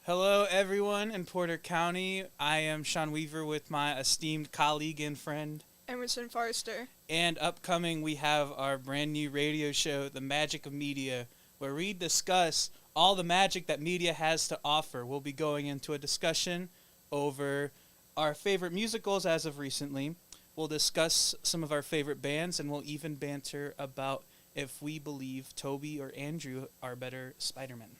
Hello, everyone in Porter County. I am Shawn Weaver with my esteemed colleague and friend. Emerson Forrester. And upcoming, we have our brand new radio show, The Magic of Media, where we discuss all the magic that media has to offer. We'll be going into a discussion over our favorite musicals as of recently. We'll discuss some of our favorite bands, and we'll even banter about if we believe Toby or Andrew are better Spider-Men.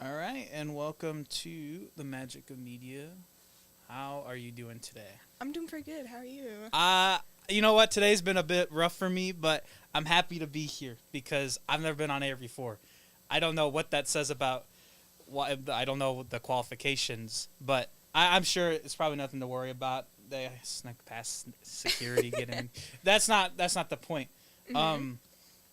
All right, and welcome to the Magic of Media. How are you doing today? I'm doing pretty good. How are you? You know what? Today's been a bit rough for me, but I'm happy to be here because I've never been on air before. I don't know what that says about what I don't know the qualifications, but I'm sure it's probably nothing to worry about. They snuck past security, get in. That's not the point. Mm-hmm.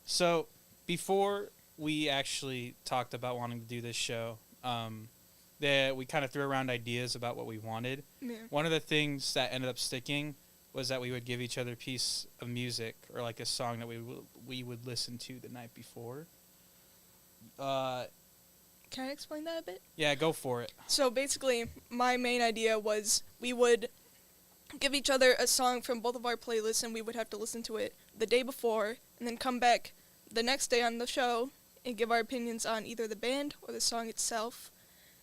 So before we actually talked about wanting to do this show, we kind of threw around ideas about what we wanted. Yeah. One of the things that ended up sticking was that we would give each other a piece of music or like a song that we would listen to the night before. Can I explain that a bit? Yeah, go for it. So basically, my main idea was we would give each other a song from both of our playlists, and we would have to listen to it the day before, and then come back the next day on the show and give our opinions on either the band or the song itself.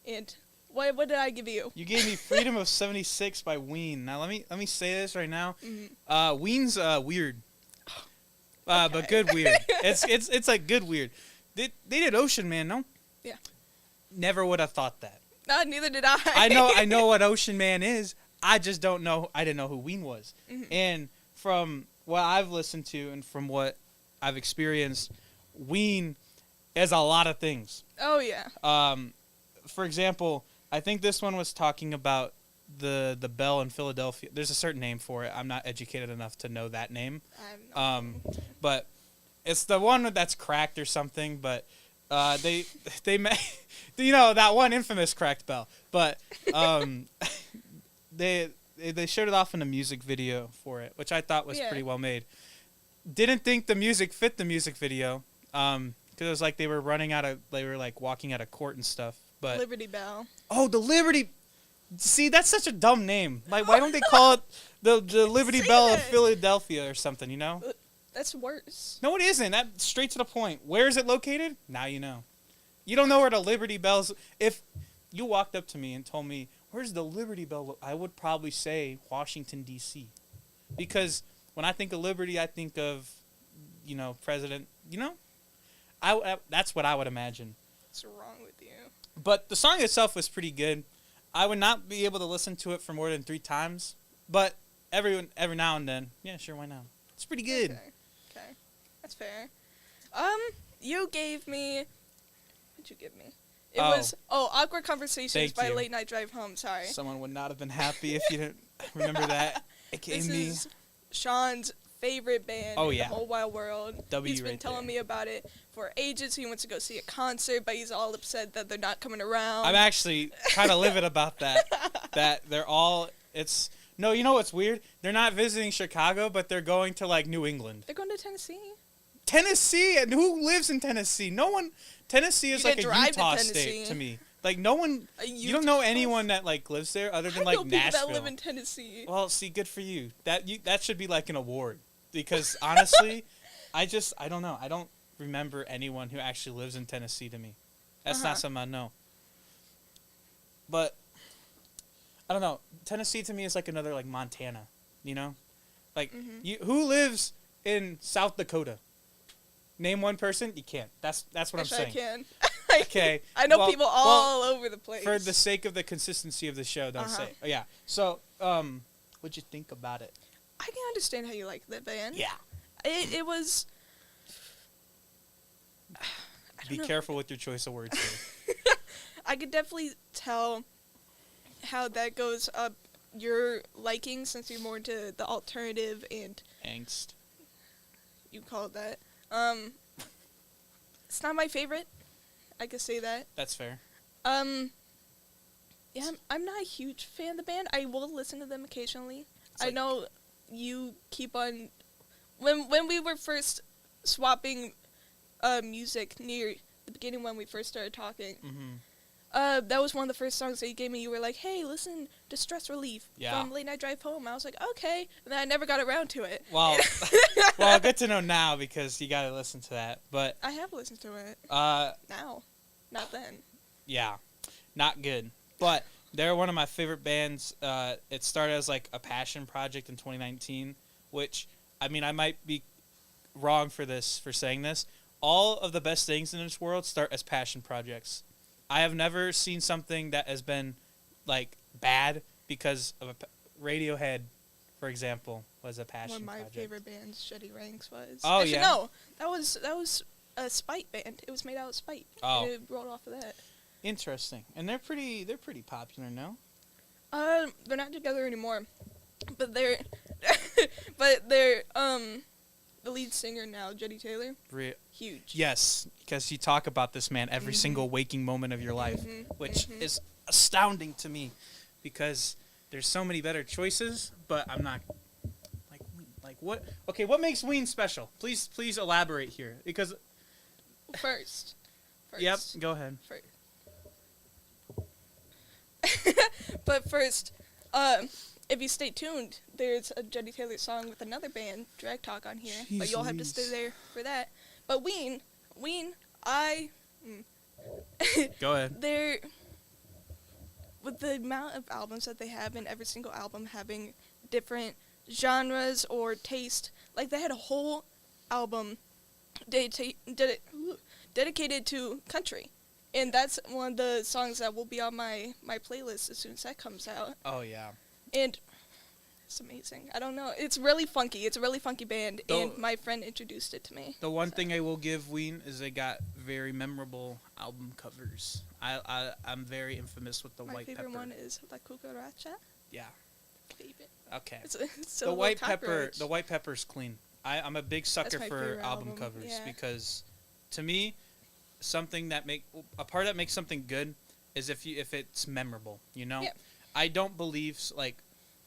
And what did I give you? You gave me "Freedom of '76" by Ween. Now let me say this right now. Mm-hmm. Ween's weird, Okay. but good weird. It's like good weird. They did Ocean Man, no? Yeah. Never would have thought that. Neither did I. I know what Ocean Man is. I just don't know. I didn't know who Ween was. Mm-hmm. And from what I've listened to and from what I've experienced, Ween is a lot of things. Oh yeah. For example, I think this one was talking about the bell in Philadelphia. There's a certain name for it. I'm not educated enough to know that name. But it's the one that's cracked or something. But they you know, that one infamous cracked bell. But they showed it off in a music video for it, which I thought was pretty well made. Didn't think the music fit the music video, because it was like they were like walking out of court and stuff. But Liberty Bell. Oh, the Liberty. See, that's such a dumb name. Like, why don't they call it the Liberty Bell of Philadelphia or something? You know. That's worse. No, it isn't. That's straight to the point. Where is it located? Now you know. You don't know where the Liberty Bell's. If you walked up to me and told me, "Where's the Liberty Bell?" I would probably say Washington, D.C. Because when I think of Liberty, I think of, you know, President. You know, that's what I would imagine. What's wrong with you? But the song itself was pretty good. I would not be able to listen to it for more than 3 times, but every now and then, yeah, sure, why not? It's pretty good. Okay, that's fair. You gave me. What'd you give me? It was Awkward Conversations by Late Night Drive Home. Sorry. Someone would not have been happy if you didn't remember that. This is Shawn's favorite band in the whole wide world. He's been telling me about it for ages. He wants to go see a concert, but he's all upset that they're not coming around. I'm actually kind of livid about that. That they're all. No, you know what's weird? They're not visiting Chicago, but they're going to like New England. They're going to Tennessee. Tennessee? And who lives in Tennessee? No one. Tennessee is like a Utah state to me. Like no one. You don't know anyone that like lives there other than like Nashville. I know people that live in Tennessee. Well, see, good for you. That should be like an award, because honestly, I don't know. I don't remember anyone who actually lives in Tennessee to me. That's not something I know. But I don't know. Tennessee to me is like another like Montana, you know? Like who lives in South Dakota? Name one person. You can't. That's what I'm saying. I can. Okay. I know people all over the place. For the sake of the consistency of the show, don't say. Oh, yeah. So, what'd you think about it? I can understand how you like the band. Yeah. It was. Be careful with your choice of words here. I could definitely tell how that goes up your liking, since you're more into the alternative and angst. You call it that. It's not my favorite. I could say that. That's fair. Yeah, I'm not a huge fan of the band. I will listen to them occasionally. I know you keep on. When we were first swapping music near the beginning, when we first started talking, that was one of the first songs that you gave me. You were like, "Hey, listen to Stress Relief from Late Night Drive Home." I was like, "Okay," and then I never got around to it. Well, good to know now, because you got to listen to that. But I have listened to it. Now, not then. Yeah, not good. But they're one of my favorite bands. It started as like a passion project in 2019, which, I mean, I might be wrong for saying this. All of the best things in this world start as passion projects. I have never seen something that has been like bad because of Radiohead, for example, was a passion One of my project. favorite bands, Shitty Ranks, was. Oh, Actually, yeah? no, that was a Spite band. It was made out of Spite. Oh. And it rolled off of that. Interesting. And they're pretty popular now. They're not together anymore, but they're the lead singer now, Jetty Taylor. Huge. Yes, because you talk about this man every single waking moment of your life, which is astounding to me, because there's so many better choices, but I'm not like what? Okay, what makes Ween special? Please elaborate here, because. First. Yep. Go ahead. But first, if you stay tuned, there's a Jetty Taylor song with another band, Drag Talk, on here. Jeez but you'll have to stay there for that. But Ween, Go ahead. they're, with the amount of albums that they have, and every single album having different genres or taste, like they had a whole album dedicated to country. And that's one of the songs that will be on my playlist as soon as that comes out. Oh, yeah. And it's amazing. I don't know. It's really funky. It's a really funky band, and my friend introduced it to me. The one thing I will give Ween is they got very memorable album covers. I'm very infamous with the White Pepper. My favorite one is La Cucaracha. Yeah. Favorite. Okay. It's The White Pepper's clean. I'm a big sucker for album covers, yeah. because to me, a part that makes something good is if it's memorable, you know? Yeah. I don't believe, like,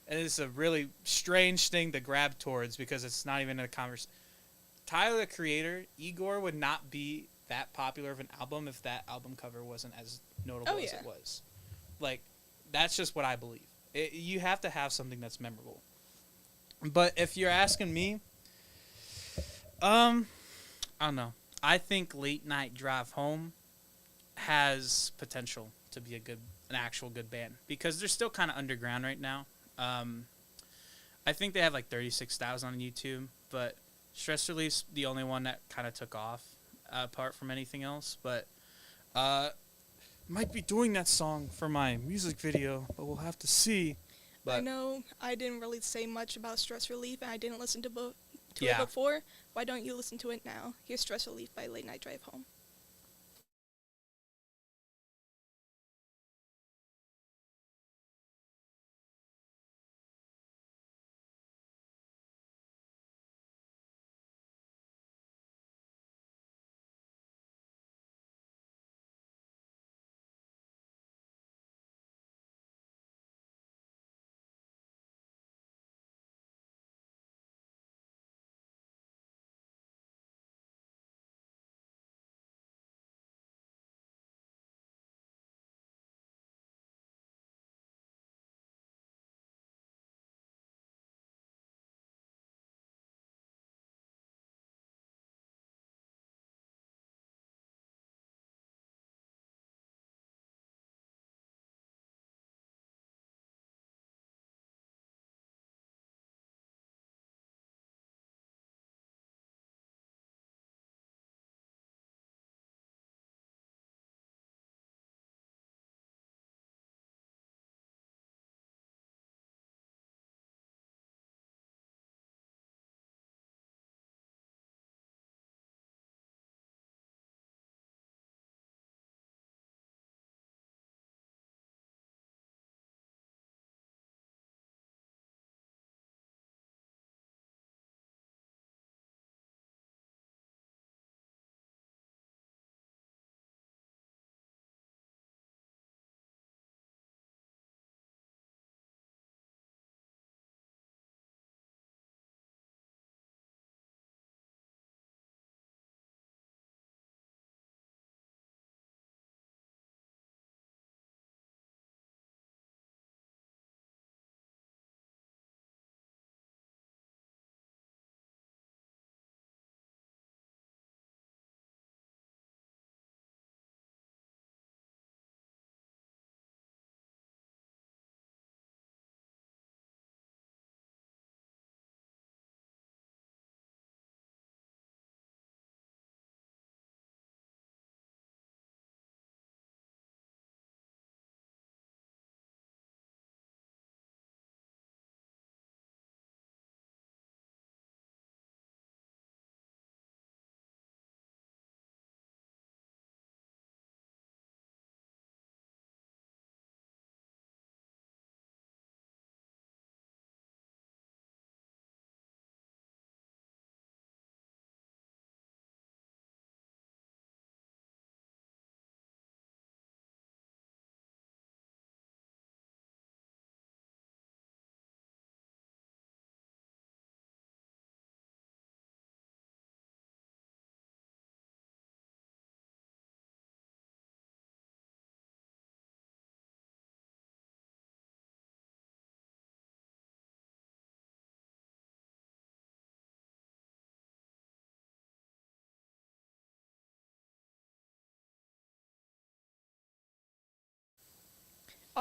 and it's a really strange thing to grab towards, because it's not even a conversation. Tyler, the Creator, Igor would not be that popular of an album if that album cover wasn't as notable as it was. Like, that's just what I believe. You have to have something that's memorable. But if you're asking me, I don't know. I think Late Night Drive Home has potential to be an actual good band, because they're still kind of underground right now. I think they have like 36,000 on YouTube, but Stress Release, the only one that kind of took off apart from anything else. But might be doing that song for my music video, but we'll have to see. But I know I didn't really say much about Stress Relief, and I didn't listen to it before. Why don't you listen to it now? Here's Stress Relief by Late Night Drive Home.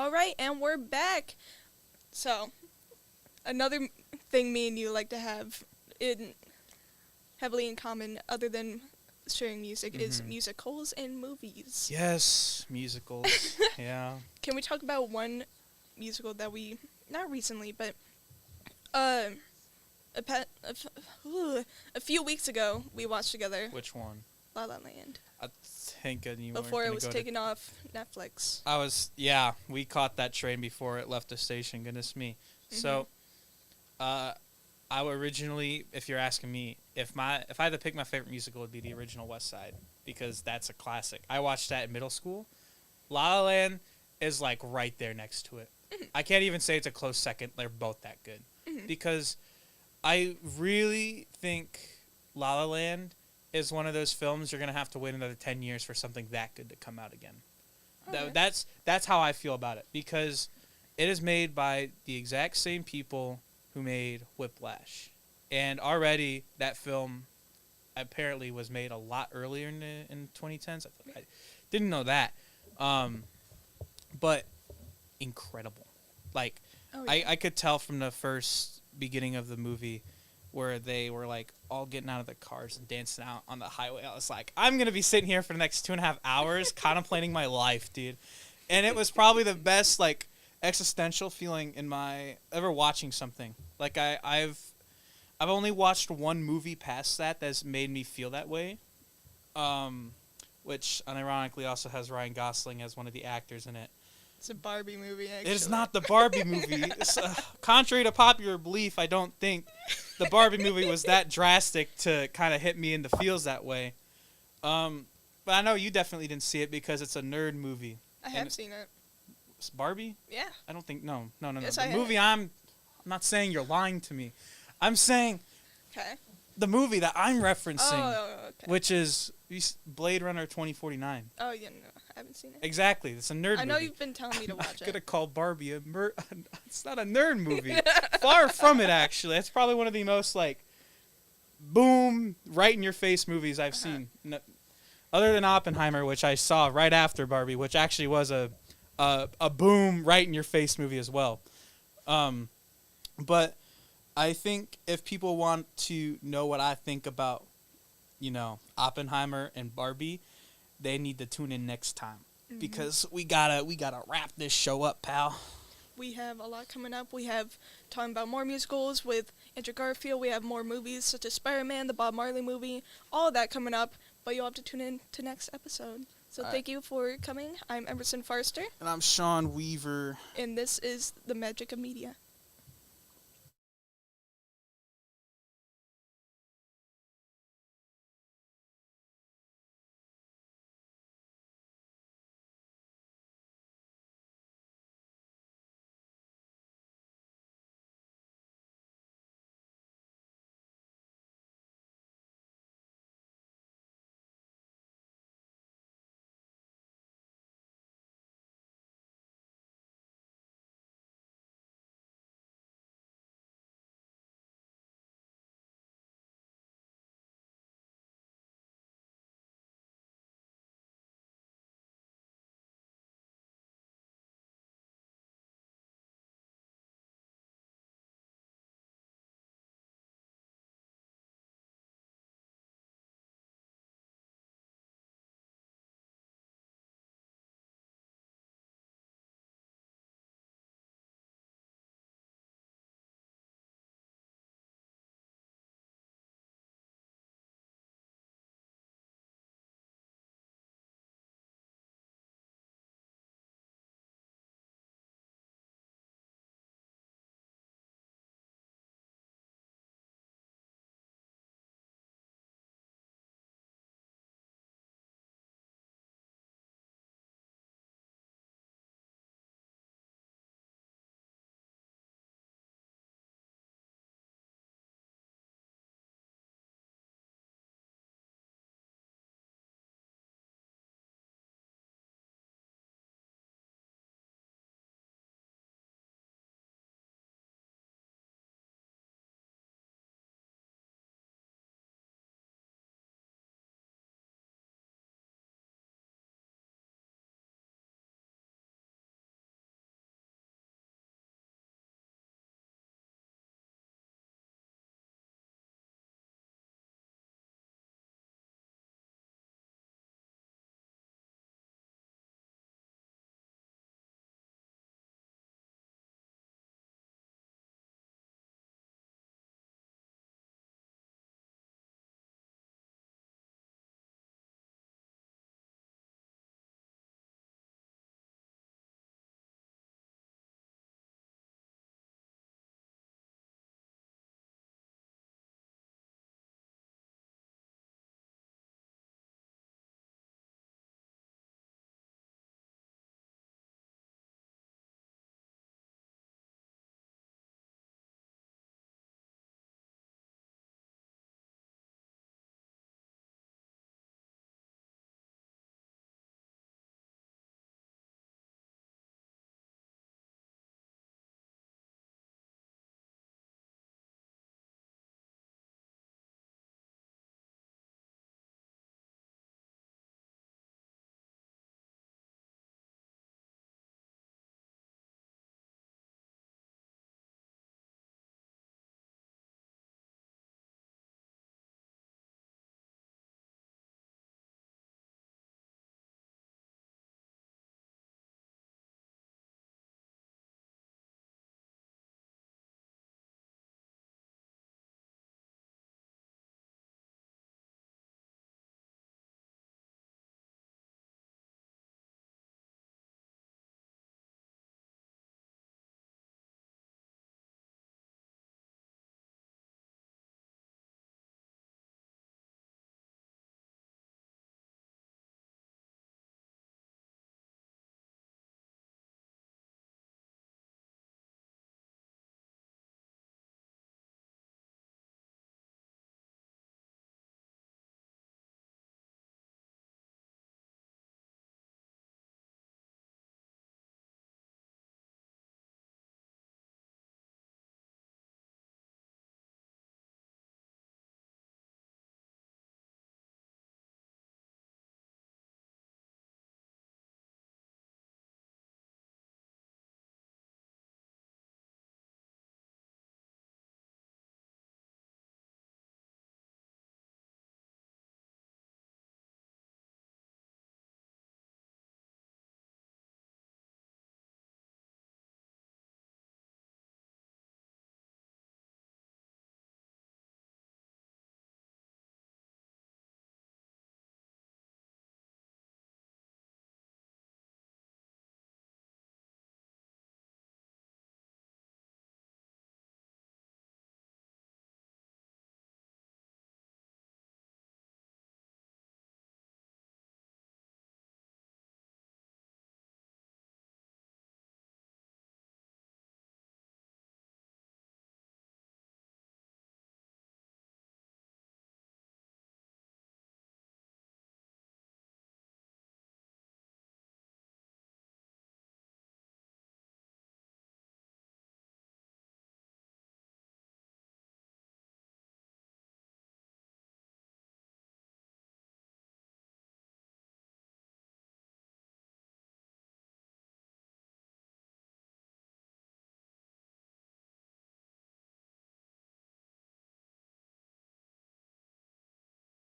All right, and we're back. So, another thing me and you like to have heavily in common, other than sharing music, is musicals and movies. Yes, musicals. Yeah. Can we talk about one musical that we, not recently, but a few weeks ago we watched together? Which one? La La Land. I think you Before it was taken off Netflix. We caught that train before it left the station, goodness me. So, I would originally, if you're asking me, if I had to pick my favorite musical, it would be the original West Side, because that's a classic. I watched that in middle school. La La Land is like right there next to it. I can't even say it's a close second. They're both that good. Because I really think La La Land is one of those films you're going to have to wait another 10 years for something that good to come out again. Okay. That's how I feel about it, because it is made by the exact same people who made Whiplash. And already that film apparently was made a lot earlier in 2010s. I didn't know that. But incredible. Like, I could tell from the first beginning of the movie where they were like all getting out of the cars and dancing out on the highway. I was like, I'm going to be sitting here for the next 2.5 hours contemplating my life, dude. And it was probably the best, like, existential feeling in my ever watching something. Like, I've only watched one movie past that's made me feel that way, which unironically also has Ryan Gosling as one of the actors in it. It's a Barbie movie, actually. It is not the Barbie movie. Contrary to popular belief, I don't think the Barbie movie was that drastic to kind of hit me in the feels that way. But I know you definitely didn't see it because it's a nerd movie. I have seen it. It's Barbie? Yeah. I don't think, no. Yes, The movie I'm not saying you're lying to me. I'm saying the movie that I'm referencing, which is Blade Runner 2049. Oh, yeah, no. I haven't seen it. Exactly. It's a nerd movie. I know you've been telling me to watch it. I'm going to call Barbie it's not a nerd movie. Far from it, actually. It's probably one of the most, like, boom, right-in-your-face movies I've seen. No, other than Oppenheimer, which I saw right after Barbie, which actually was a boom, right-in-your-face movie as well. But I think if people want to know what I think about, Oppenheimer and Barbie, they need to tune in next time, because we gotta wrap this show up, pal. We have a lot coming up. We have talking about more musicals with Andrew Garfield. We have more movies such as Spider-Man, the Bob Marley movie, all of that coming up. But you'll have to tune in to next episode. So thank you for coming. I'm Emerson Forrester. And I'm Shawn Weaver. And this is The Magic of Media.